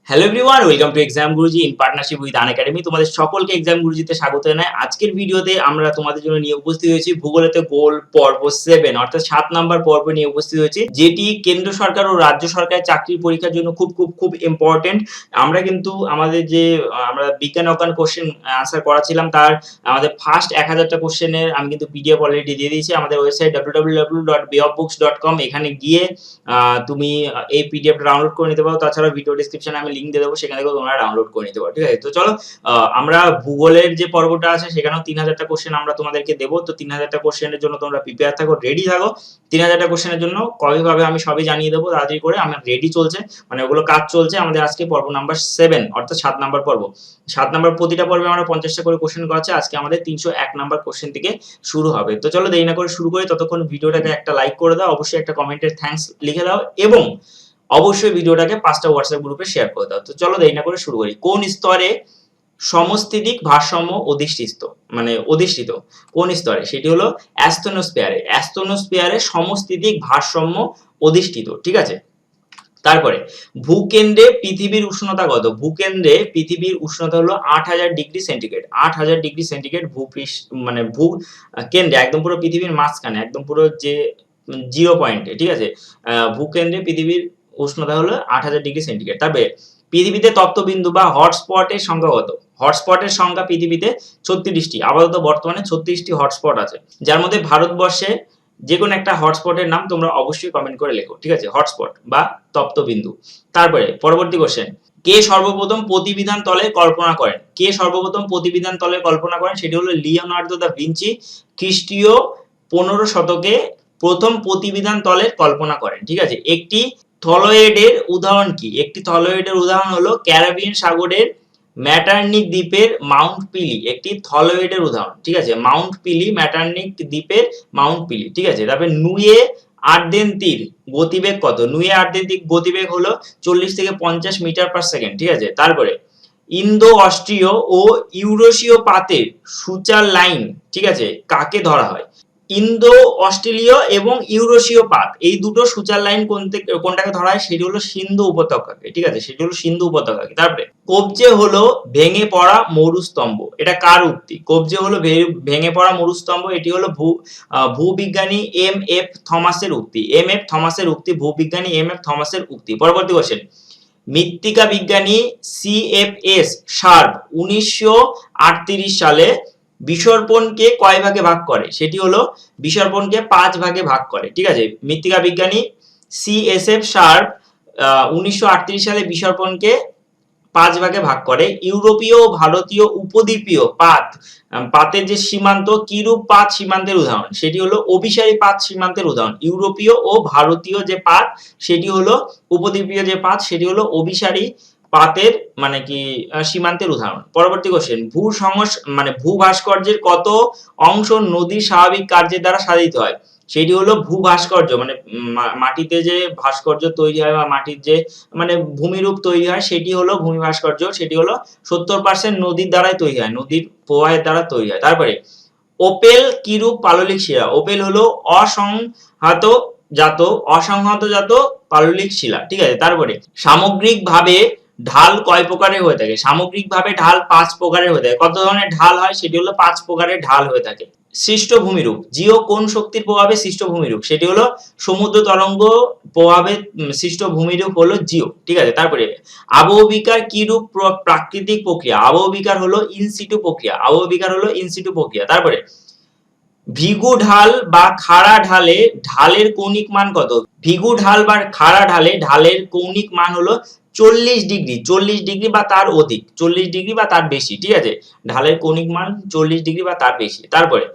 Hello everyone, welcome to exam Guruji in partnership with Unacademy. তোমাদের সকলকে exam গুরুজিতে স্বাগত জানাই। আজকের ভিডিওতে আমরা তোমাদের জন্য নিয়ে উপস্থিত হয়েছি ভূগোলেতে গোল পর্ব 7 অর্থাৎ 7 নাম্বার পর্ব নিয়ে উপস্থিত হয়েছি, যেটি কেন্দ্র সরকার ও রাজ্য সরকারের চাকরির পরীক্ষার জন্য খুব ইম্পর্টেন্ট। আমরা কিন্তু আমাদের যে আমরা বিজ্ঞান অজ্ঞান কোশ্চেন আনসার করাছিলাম, তার আমাদের ফার্স্ট 1000টা কোশ্চেনের আমি কিন্তু পিডিএফ অলরেডি দিয়ে দিয়েছি আমাদের ওয়েবসাইট www.bayofbooks.com। এখানে গিয়ে তুমি এই পিডিএফ ডাউনলোড করে নিতে পারো। তাছাড়া ভিডিও ডেসক্রিপশনে আমি লিংক দিয়ে দেবো, সেখান থেকে তোমরা ডাউনলোড করে নিতে পারো। ঠিক আছে, তো চলো আমরা ভূগোলের যে পর্বটা আছে সেখানেও 3000টা কোশ্চেন আমরা তোমাদেরকে দেবো। তো 3000টা কোশ্চেনের জন্য তোমরা প্রিপেয়ার থাকো, রেডি থাকো। 3000টা কোশ্চেনের জন্য কবেভাবে আমি সবই জানিয়ে দেবো, তাড়াতাড়ি করে। আমার রেডি চলছে, মানে ওগুলো কাজ চলছে। আমাদের আজকে পর্ব নাম্বার 7 অর্থাৎ 7 নাম্বার পর্ব। 7 নাম্বার প্রতিটা পর্বে আমরা 50টা করে কোশ্চেন করাচ্ছি। আজকে আমাদের 301 নাম্বার কোশ্চেন থেকে শুরু হবে। তো চলো দেরি না করে শুরু করি। ততক্ষণ ভিডিওটাকে একটা লাইক করে দাও, অবশ্যই একটা কমেন্টের থ্যাঙ্কস লিখে দাও এবং অবশ্যই ভিডিওটাকে 5টা হোয়াটসঅ্যাপ গ্রুপে শেয়ার করে দাও। তো চলো দেরি না করে শুরু করি। কোন স্তরে সমস্থিতিক ভারসাম্য অধিষ্ঠিত কোন স্তরে? সেটি হলো অ্যাস্তনোস্ফিয়ারে। অ্যাস্তনোস্ফিয়ারে সমস্থিতিক ভারসাম্য অধিষ্ঠিত। ঠিক আছে, তারপরে ভূকেন্দ্রে পৃথিবীর উষ্ণতা কত? ভূকেন্দ্রে পৃথিবীর উষ্ণতা হলো 8000 ডিগ্রি সেন্টিগ্রেড। 8000 ডিগ্রি সেন্টিগ্রেড ভূ কেন্দ্রে, একদম পুরো পৃথিবীর মাঝখানে, একদম পুরো যে জিরো পয়েন্টে। ঠিক আছে, ভূকেন্দ্রে পৃথিবীর উষ্ণতা হলো 8000 ডিগ্রি সেন্টিগ্রেড। তবে পৃথিবীতে তপ্তবিন্দু বা হটস্পটের সংখ্যা কত? হটস্পটের সংখ্যা পৃথিবীতে 36টি। আপাতত বর্তমানে 36টি হটস্পট আছে, যার মধ্যে ভারতবর্ষে যে কোনো একটা হটস্পটের নাম তোমরা অবশ্যই কমেন্ট করে লেখো। ঠিক আছে, হটস্পট বা তপ্তবিন্দু। তারপরে পরবর্তী কোশ্চেন, কে সর্বপ্রথম প্রতিবিধান তলে কল্পনা করেন? কে সর্বপ্রথম প্রতিবিধান তলে কল্পনা করেন? সেটি হলো লিওনার্দো দা ভিঞ্চি। খ্রিস্টীয় 15 শতকে প্রথম প্রতিবিধান তলের কল্পনা করেন। ঠিক আছে, একটি থলয়েডের উদাহরণ কি? একটি থলয়েডের উদাহরণ হলো ক্যারিবিয়ান সাগরের ম্যাটার্নিক দ্বীপের মাউন্ট পিলি, একটি থলয়েডের উদাহরণ। ঠিক আছে, মাউন্ট পিলি, ম্যাটার্নিক দ্বীপের মাউন্ট পিলি। ঠিক আছে, তারপরে নুয়ে আর্দেন্তির গতিবেগ কত? নুয়ে আর্দেন্তির গতিবেগ হলো 40 থেকে 50 মিটার পার সেকেন্ড। ঠিক আছে, তারপরে ইন্দো অস্ট্রীয় ও ইউরোশীয় পাতের সূচার লাইন, ঠিক আছে, কাকে ধরা হয়? ইন্দো অস্ট্রেলীয় এবং ইউরোশীয় পাত, এই দুটো সূচার লাইন কোনটাকে ধরা হয়? সেটি হলো সিন্ধু উপত্যকাকে। ঠিক আছে, সেটি হলো সিন্ধু উপত্যকাকে। তারপরে কবজে হলো ভেঙে পড়া মরুস্তম্ভ, এটা কার উক্তি? কবজে হলো ভেঙে পড়া মরুস্তম্ভ, এটি হলো ভূবিজ্ঞানী এম এফ থমাসের উক্তি। এম এফ থমাসের উক্তি, ভূবিজ্ঞানী এম এফ থমাসের উক্তি। পরবর্তী কোশ্চেন, মৃত্তিকা বিজ্ঞানী সিএফএস শার্প 1938 সালে বিসর্পণকে কয় ভাগে ভাগ করে? সেটি হলো বিসর্পণকে 5 ভাগে ভাগ করে। ঠিক আছে, মৃত্তিকা বিজ্ঞানী সিএসএফ শার্প 1938 সালে বিসর্পণকে 5 ভাগে ভাগ করে। ইউরোপীয় ও ভারতীয় উপদ্বীপীয় পাতের যে সীমান্ত, কিরূপ পাত সীমান্তের উদাহরণ? সেটি হলো অভিসারী পাত সীমান্তের উদাহরণ। ইউরোপীয় ও ভারতীয় যে পাত সেটি হলো উপদ্বীপীয় যে পাত সেটি হলো অভিসারী পাতের সীমান্তের উদাহরণ। পরবর্তী কোশ্চেন, ভূ ভাস্কর্যের কত অংশ নদীর স্বাভাবিক কার্যের দ্বারা সাধিত হয়? সেটি হলো ভূ ভাস্কর্য, মাটিতে যে ভাস্কর্য তৈরি হয় বা মাটির যে ভূমিরূপ তৈরি হয় সেটি হলো ভূমি ভাস্কর্য। সেটি হলো 70% নদীর দ্বারাই তৈরি হয়, নদীর প্রবাহের দ্বারা তৈরি হয়। তারপরে ওপেল কিরূপ পাললিক শিলা? ওপেল হলো অসংহতজাত পাললিক শিলা। ঠিক আছে, তারপরে সামগ্রিকভাবে ঢাল কয় প্রকারের হয়ে থাকে? সামগ্রিকভাবে ঢাল 5 প্রকারের হয়ে থাকে। কত ধরনের ঢাল হয়? সেটি হলো 5 প্রকারের ঢাল হয়ে থাকে। সৃষ্ট ভূমিরূপ, জিও কোন শক্তির প্রভাবে সৃষ্ট ভূমিরূপ? সেটি হলো সমুদ্র তরঙ্গ প্রভাবে সৃষ্ট ভূমিরূপ হলো জিও। ঠিক আছে, তারপরে আবহবিকার কি রূপ প্রাকৃতিক প্রক্রিয়া? আবহবিকার হলো ইনসিটু প্রক্রিয়া। আবহবিকার হলো ইনসিটু প্রক্রিয়া। তারপরে ভিগু ঢাল বা খাড়া ঢালে ঢালের কৌণিক মান কত? ভিগু ঢাল বা খাড়া ঢালে ঢালের কৌণিক মান হলো 40 ডিগ্রি। 40 ডিগ্রি বা তার অধিক, 40 ডিগ্রি বা তার বেশি। ঠিক আছে, ঢালের কৌণিক মান 40 ডিগ্রি বা তার বেশি। তারপরে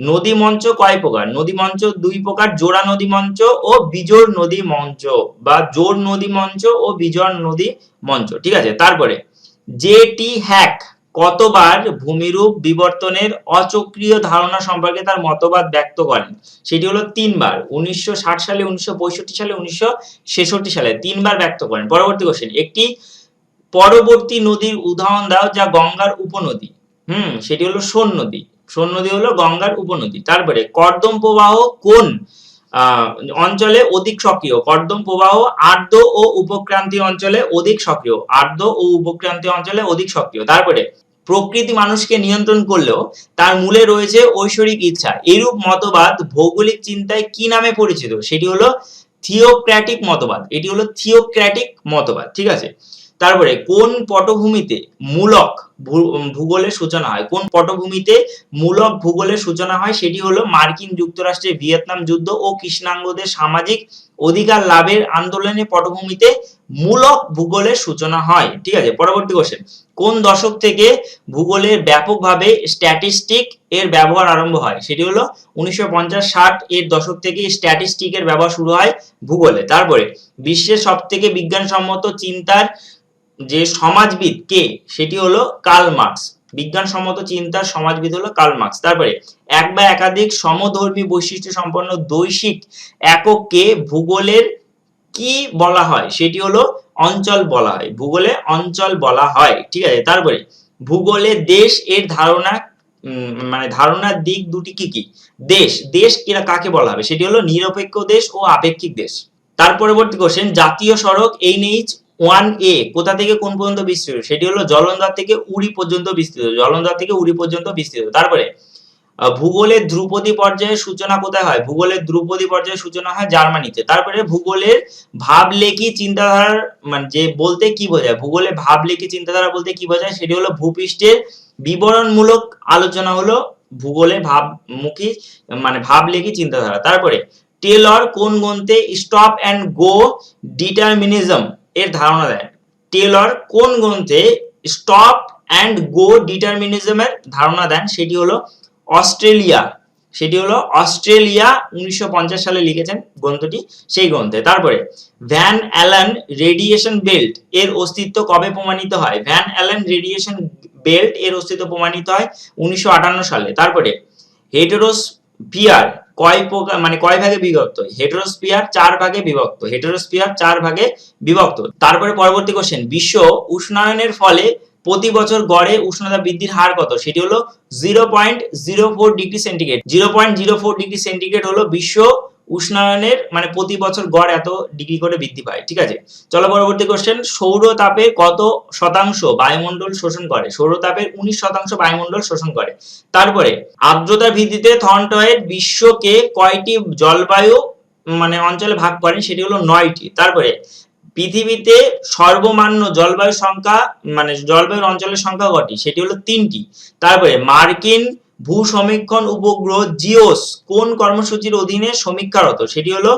নদী মঞ্চ কয় প্রকার? নদী মঞ্চ 2 প্রকার, জোড়া নদী মঞ্চ ও বিজোড় নদী মঞ্চ বা জোড় নদী মঞ্চ ও বিজোড় নদী মঞ্চ। ঠিক আছে, তারপরে জেটি হ্যাক কতবার ভূমিরূপ বিবর্তনের অচক্রীয় ধারণা সম্পর্কে তার মতবাদ ব্যক্ত করেন? সেটি হলো 3 বার, 1960 সালে, 1965 সালে, 1966 সালে 3 বার ব্যক্ত করেন। পরবর্তী কোশ্চেন, একটি পরবর্তী নদীর উদাহরণ দাও যা গঙ্গার উপনদী। সেটি হলো সোন নদী। সোন নদী হলো গঙ্গার উপনদী। তারপরে কর্দম প্রবাহ কোন আহ অঞ্চলে অধিক সক্রিয়, কর্দম প্রবাহ আর্দ্র ও উপক্রান্তীয় অঞ্চলে অধিক সক্রিয়, আর্দ্র ও উপক্রান্তীয় অঞ্চলে অধিক সক্রিয়। তারপরে প্রকৃতি মানুষকে নিয়ন্ত্রণ করলেও তার মূলে রয়েছে ঐশ্বরিক ইচ্ছা। এরূপ মতবাদ ভৌগোলিক চিন্তায় কি নামে পরিচিত? সেটি হলো থিওক্র্যাটিক মতবাদ। এটি হলো থিওক্র্যাটিক মতবাদ, ঠিক আছে। তারপরে কোন পটভূমিতে মূলক ভূগোলের সূচনা হয়? কোন পটভূমিতে মূলক ভূগোলের সূচনা হয়? সেটি হলো মার্কিন যুক্তরাষ্ট্রের ভিয়েতনাম যুদ্ধ ও কৃষ্ণাঙ্গদের সামাজিক অধিকার লাভের আন্দোলনের পটভূমিতে মূলক ভূগোলের সূচনা হয়, ঠিক আছে। পরবর্তী কোশ্চেন, কোন দশক থেকে ভূগোলের ব্যাপকভাবে স্ট্যাটিস্টিক এর ব্যবহার আরম্ভ হয়? সেটি হলো 1950-60 এর দশক থেকে স্ট্যাটিস্টিক এর ব্যবহার শুরু হয় ভূগোলে। তারপরে বিশ্বের সবথেকে বিজ্ঞানসম্মত চিন্তার যে সমাজবিদ কে? সেটি হলো কার্ল মার্কস। বিজ্ঞানসম্মত চিন্তার সমাজবিদ হলো কার্ল মার্কস। তারপরে এক বা একাধিক সমধর্মী বৈশিষ্ট্য সম্পন্ন বৈশ্বিক একককে ভূগোলের কি বলা হয়? সেটি হলো অঞ্চল বলা হয়। ভূগোলে অঞ্চল বলা হয়, ঠিক আছে। তারপরে ভূগোলে দেশ এর ধারণা মানে ধারণার দিক দুটি কি কি? দেশ, দেশ কাকে বলা হবে? সেটি হলো নিরপেক্ষ দেশ ও আপেক্ষিক দেশ। তার পরবর্তী কোশ্চেন, জাতীয় সড়ক NH-1A কোথা থেকে কোন পর্যন্ত বিস্তৃত? সেটি হলো জলন্ধর থেকে উড়ি পর্যন্ত বিস্তৃত, জলন্ধর থেকে উড়ি পর্যন্ত বিস্তৃত। তারপরে ভূগোলের ধ্রুপদী পর্যায়ের সূচনা কোথায় হয়? ভূগোলের ধ্রুপদী পর্যায়ের সূচনা হয় জার্মানিতে। তারপরে ভূগোলের ভাবলেখী চিন্তাধারার মানে যে বলতে কি বোঝায়? ভূগোলে ভাবলেখী চিন্তাধারা বলতে কি বোঝায়? সেটি হলো ভূপৃষ্ঠের বিবরণমূলক আলোচনা হলো ভূগোলে ভাবমুখী মানে ভাবলেখী চিন্তাধারা। তারপরে টেলর কোন গ্রন্থে স্টপ অ্যান্ড গো ডিটারমিনিজম এর ধারণা দেন? টেলর কোন গ্রন্থে স্টপ অ্যান্ড গো ডিটারমিনিজমের ধারণা দেন? সেটি হলো অস্ট্রেলিয়া, সেটি হলো অস্ট্রেলিয়া 1950 সালে লিখেছেন গ্রন্থটি, সেই গ্রন্থে। তারপরে ভ্যান অ্যালান রেডিয়েশন বেল্ট এর অস্তিত্ব কবে প্রমাণিত হয়? ভ্যান অ্যালান রেডিয়েশন বেল্ট এর অস্তিত্ব প্রমাণিত হয় 1958 সালে। তারপরে হেটেরোস্ফিয়ার কয় প্রকার মানে কয় ভাগে বিভক্ত? হেটেরোস্ফিয়ার 4 ভাগে বিভক্ত, হেটেরোস্ফিয়ার 4 ভাগে বিভক্ত। তারপরে পরবর্তী কোশ্চেন, বিশ্ব উষ্ণায়নের ফলে প্রতি বছর গড়ে উষ্ণতা বৃদ্ধির হার কত? সেটি হলো 0.04 ডিগ্রি সেন্টিগ্রেড। 0.04 ডিগ্রি সেন্টিগ্রেড হলো বিশ্ব উষ্ণায়নের মানে প্রতি বছর গড় এত ডিগ্রি করে বৃদ্ধি পায়, ঠিক আছে। চলো পরবর্তী কোশ্চেন, সৌরতাপে কত শতাংশ বায়ুমণ্ডল শোষণ করে? সৌরতাপের 19% বায়ুমণ্ডল শোষণ করে। তারপরে আর্দ্রতার ভিত্তিতে থর্নটয়েড বিশ্বকে কয়টি জলবায়ু মানে অঞ্চলে ভাগ করেন? সেটি হলো 9টি। তারপরে পৃথিবীতে সর্বমান্য জলবায়ু সংখ্যা মানে জলবায়ুর অঞ্চলের সংখ্যা কটি? সেটি হলো 3টি। তারপরে মার্কিন ভূ সমীক্ষণ উপগ্রহ জিওস কোন কর্মসূচির অধীনে সমীক্ষারত? সেটি হলো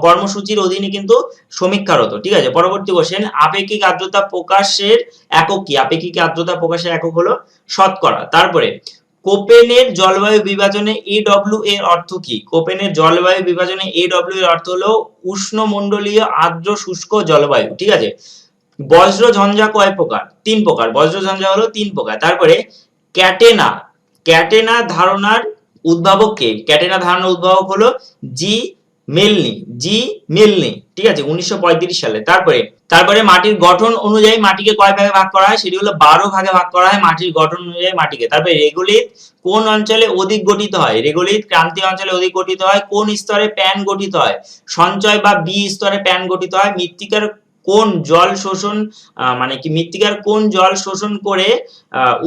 কর্মসূচির অধীনে কিন্তু সমীক্ষারত, ঠিক আছে। পরবর্তী কোশ্চেন, আপেক্ষিক আর্দ্রতা প্রকাশের একক কি? আপেক্ষিক আর্দ্রতা প্রকাশের একক হলো শতকরা। তারপরে কোপেনের জলবায়ু বিভাজনে AW এর অর্থ কি? কোপেনের জলবায়ু বিভাজনে AW এর অর্থ হলো উষ্ণমণ্ডলীয় আর্দ্র শুষ্ক জলবায়ু, ঠিক আছে। বজ্র ঝঞ্ঝা কয় প্রকার? 3 প্রকার। বজ্র ঝঞ্ঝা হলো 3 প্রকার। তারপরে ক্যাটেনা, ক্যাটেনা ধারণার উদ্ভাবক কে? ক্যাটেনা ধারণার উদ্ভাবক হলো জি মেলনি, জি মেলনি, ঠিক আছে, 1935 সালে। তারপরে মাটির গঠন অনুযায়ী মাটিকে কয় ভাগে ভাগ করা হয়? সেটি হলো 12 ভাগে ভাগ করা হয় মাটির গঠন অনুযায়ী মাটিকে। তারপরে রেগোলিথ কোন অঞ্চলে অধিক গঠিত হয়? রেগোলিথ ক্রান্তীয় অঞ্চলে অধিক গঠিত হয়। কোন স্তরে প্যান গঠিত হয়? সঞ্চয় বা বি স্তরে প্যান গঠিত হয়। মৃত্তিকার কোন জল শোষণ মানে কি মৃত্তিকার কোন জল শোষণ করে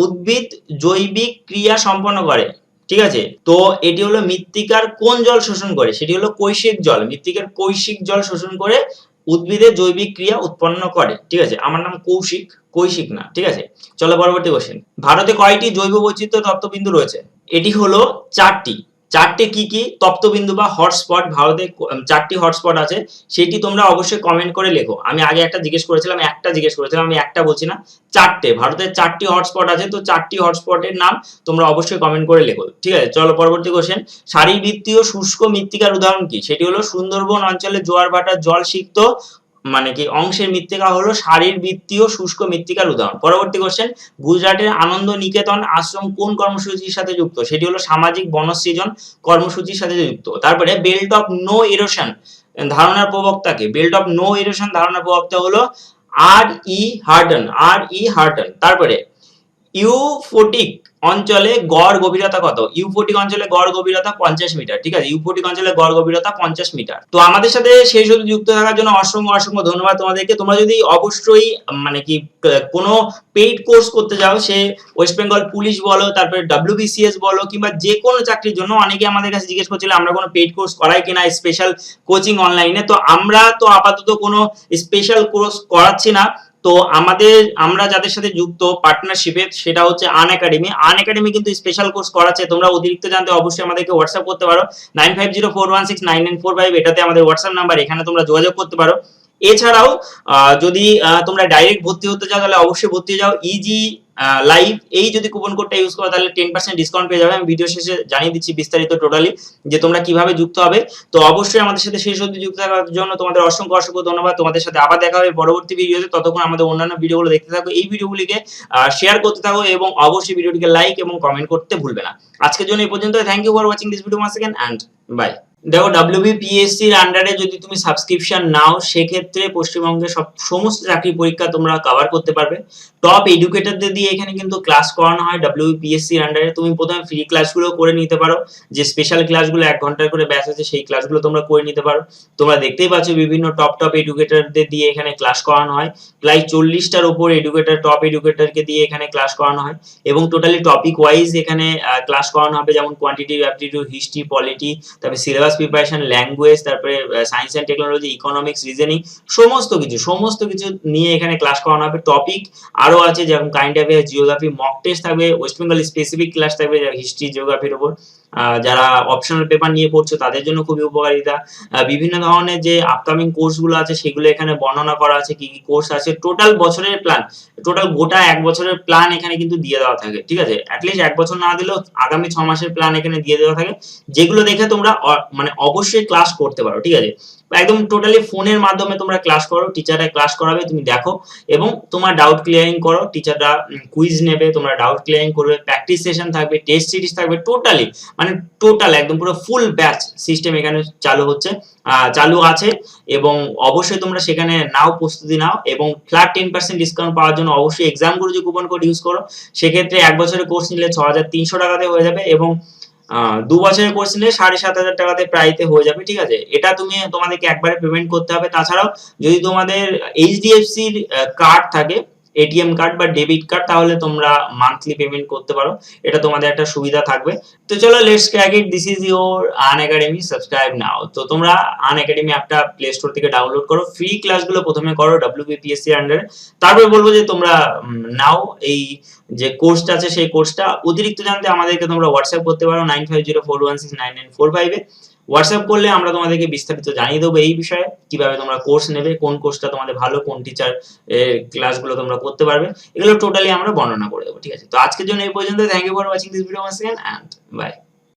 উদ্ভিদ জৈবিক ক্রিয়া সম্পন্ন করে? ঠিক আছে, তো এটি হলো মৃত্তিকার কোন জল শোষণ করে? সেটি হলো কৈশিক জল। মৃত্তিকার কৈশিক জল শোষণ করে উদ্ভিদের জৈবিক ক্রিয়া উৎপন্ন করে, ঠিক আছে। আমার নাম কৌশিক, কৈশিক না, ঠিক আছে। চলো পরবর্তী কোশ্চেন, ভারতে কয়টি জৈব বৈচিত্র্য তত্ত্ববিন্দু রয়েছে? এটি হলো 4টি। 4টি কি কি তত্ত্ববিন্দু বা হটস্পট? ভারতে 4টি হটস্পট আছে, সেটি তোমরা অবশ্যই কমেন্ট করে লেখো। আমি আগে একটা জিজ্ঞেস করেছিলাম, আমি একটা বলছি না, 4টে। ভারতের 4টি হটস্পট আছে, তো 4টি হটস্পটের নাম তোমরা অবশ্যই কমেন্ট করে লেখো, ঠিক আছে। চলো পরবর্তী কোশ্চেন, শারীরবৃত্তীয় শুষ্ক মৃত্তিকার উদাহরণ কি? সেটি হলো সুন্দরবন অঞ্চলে জোয়ার ভাটার জল সিক্ত মানে কি অংশের মৃত্তিকা হলো শারীরবৃত্তীয় শুষ্ক মৃত্তিকার উদাহরণ। পরবর্তী কোশ্চেন, গুজরাটের আনন্দ নিকেতন আশ্রম কোন কর্মসূচির সাথে যুক্ত? সেটি হলো সামাজিক বনসৃজন কর্মসূচির সাথে যুক্ত। তারপরে বেল্ট অফ নো ইরোশন ধারণার প্রবক্তা কে? বেল্ট অফ নো ইরোশন ধারণার প্রবক্তা হলো আর ই হার্টন, আর ই হার্টন। তারপরে ইউফোটিক অঞ্চলে গড় গভীরতা কত? ইউফোটিক অঞ্চলে গড় গভীরতা 50 মিটার। ঠিক আছে, ইউফোটিক অঞ্চলে গড় গভীরতা 50 মিটার। তো আমাদের সাথে শেষ অবধি যুক্ত থাকার জন্য অসংখ্য অসংখ্য ধন্যবাদ তোমাদেরকে। তোমরা যদি অবশ্যই মানে কি কোনো পেইড কোর্স করতে যাও, সে ওয়েস্ট বেঙ্গল পুলিশ বলো, তারপরে WBCS বলো, কিংবা যে কোনো চাকরির জন্য অনেকে আমাদের কাছে জিজ্ঞেস করছিল আমরা কোনো পেইড কোর্স করাই কিনা, স্পেশাল কোচিং অনলাইনে। তো আমরা তো আপাতত কোনো স্পেশাল কোর্স করাচ্ছি না। তো আমরা যাদের সাথে যুক্ত পার্টনারশিপে, সেটা হচ্ছে আনএকাডেমি কিন্তু স্পেশাল কোর্স করাচ্ছে। তোমরা অতিরিক্ত জানতে অবশ্যই আমাদেরকে হোয়াটসঅ্যাপ করতে পারো 9504169945, এটাতে আমাদের হোয়াটসঅ্যাপ নাম্বার, এখানে তোমরা যোগাযোগ করতে পারো। এছাড়াও যদি তোমরা ডাইরেক্ট ভর্তি হতে চাও তাহলে অবশ্যই ভর্তি হয়ে যাও ইজি লাইভ, এই যদি কুপন কোডটা ইউজ করো তাহলে 10% ডিসকাউন্ট পেয়ে যাবে। আমি ভিডিও শেষে জানিয়ে দিচ্ছি বিস্তারিত টোটালি যে তোমরা কিভাবে যুক্ত হবে। তো অবশ্যই আমাদের সাথে শেষ অবধি যুক্ত থাকার জন্য তোমাদের অসংখ্য অসংখ্য ধন্যবাদ। তোমাদের সাথে আবার দেখা হবে পরবর্তী ভিডিওতে। ততক্ষণ আমাদের অন্যান্য ভিডিওগুলো দেখতে থাকো, এই ভিডিওগুলিকে শেয়ার করতে থাকো এবং অবশ্যই ভিডিওটিকে লাইক এবং কমেন্ট করতে ভুলবে না। আজকের জন্য এই পর্যন্ত। Thank you for watching this video once again and bye. দেখো, WBPSC এর আন্ডারে যদি তুমি সাবস্ক্রিপশন নাও, সেক্ষেত্রে পশ্চিমবঙ্গের সমস্ত চাকরি পরীক্ষা তোমরা কভার করতে পারবে। টপ এডুকেটরদের দিয়ে এখানে কিন্তু ক্লাস করানো হয় WBPSC এর আন্ডারে। তুমি প্রথমে ফ্রি ক্লাসগুলো করে নিতে পারো, যে স্পেশাল ক্লাসগুলো 1 ঘন্টার করে ব্যাচ আছে, সেই ক্লাসগুলো তোমরা করে নিতে পারো। তোমরা দেখতেই পাচ্ছ বিভিন্ন টপ এডুকেটরদের দিয়ে এখানে ক্লাস করানো হয়। প্রায় 40টার উপর টপ এডুকেটরকে দিয়ে এখানে ক্লাস করানো হয় এবং টোটালি টপিক ওয়াইজ এখানে ক্লাস করানো হবে, যেমন কোয়ান্টিটিভ অ্যাপটিটিউড, হিস্ট্রি, পলিটি, তারপরে সিলেবাস প্রিপারেশন, ল্যাঙ্গুয়েজ, তারপরে science and technology, economics, reasoning, সমস্ত কিছু নিয়ে এখানে ক্লাস করানো হবে। টপিক আরো আছে, যেমন current affairs, geography, mock test থাকবে, ওয়েস্ট বেঙ্গল স্পেসিফিক ক্লাস থাকবে হিস্ট্রি, জিওগ্রাফির উপর। যারা অপশনাল পেপার নিয়ে পড়ছো তাদের জন্য খুবই উপকারিতা। বিভিন্ন ধরনের যে আপকামিং কোর্সগুলো আছে সেগুলো এখানে বর্ণনা করা আছে, কি কি কোর্স আছে, টোটাল বছরের প্ল্যান, টোটাল গোটা 1 বছরের প্ল্যান এখানে কিন্তু দিয়ে দেওয়া থাকে। ঠিক আছে, অ্যাটলিস্ট 1 বছর না দিলেও আগামী 6 মাসের প্ল্যান এখানে দিয়ে দেওয়া থাকে, যেগুলো দেখে তোমরা মানে অবশ্যই ক্লাস করতে পারো। ঠিক আছে, একদম টোটালি ফোনের মাধ্যমে তোমরা ক্লাস করো, টিচাররা ক্লাস করাবে, তুমি দেখো এবং তোমার ডাউট ক্লিয়ারিং করো। টিচাররা কুইজ নেবে, তোমরা ডাউট ক্লিয়ারিং করবে, প্র্যাকটিস সেশন থাকবে, টেস্ট সিরিজ থাকবে, টোটাল একদম পুরো ফুল ব্যাচ সিস্টেম এখানে চালু আছে। এবং অবশ্যই তোমরা সেখানে প্রস্তুতি নাও এবং ফ্ল্যাট 10% ডিসকাউন্ট পাওয়ার জন্য অবশ্যই এক্সাম গুরুজি কুপন কোড ইউজ করো। সেক্ষেত্রে 1 বছরের কোর্স নিলে 6300 টাকাতে হয়ে যাবে এবং 2 বছরের কোর্স নিলে 7500 টাকাতে প্রাইতে হয়ে যাবে। ঠিক আছে, এটা তোমাদেরকে একবারে পেমেন্ট করতে হবে। তাছাড়াও যদি তোমাদের HDFC র কার্ড থাকে, এটিএম কার্ড বা ডেবিট কার্ড, তাহলে তোমরা মান্থলি পেমেন্ট করতে পারো, এটা তোমাদের একটা সুবিধা থাকবে। তো চলো, let's crack it, this is your Unacademy, subscribe now. তো তোমরা আনএকাডেমি অ্যাপটা প্লে স্টোর থেকে ডাউনলোড করো, ফ্রি ক্লাসগুলো প্রথমে করো WBPSC এর আন্ডারে, তারপরে বলবো যে তোমরা নাও এই যে কোর্সটা আছে সেই কোর্সটা। অতিরিক্ত জানতে আমাদেরকে তোমরা হোয়াটসঅ্যাপ করতে পারো 9504169945 এ। হোয়াটসঅ্যাপ করলে আমরা তোমাদেরকে বিস্তারিত জানিয়ে দেবো এই বিষয়ে, কিভাবে তোমরা কোর্স নেবে, কোন কোর্সটা তোমাদের ভালো, কোন টিচার ক্লাসগুলো তোমরা করতে পারবে, এগুলো টোটালি আমরা বর্ণনা করে দেবো। ঠিক আছে, তো আজকের জন্য এই পর্যন্ত। Thank you for watching this video once again and by.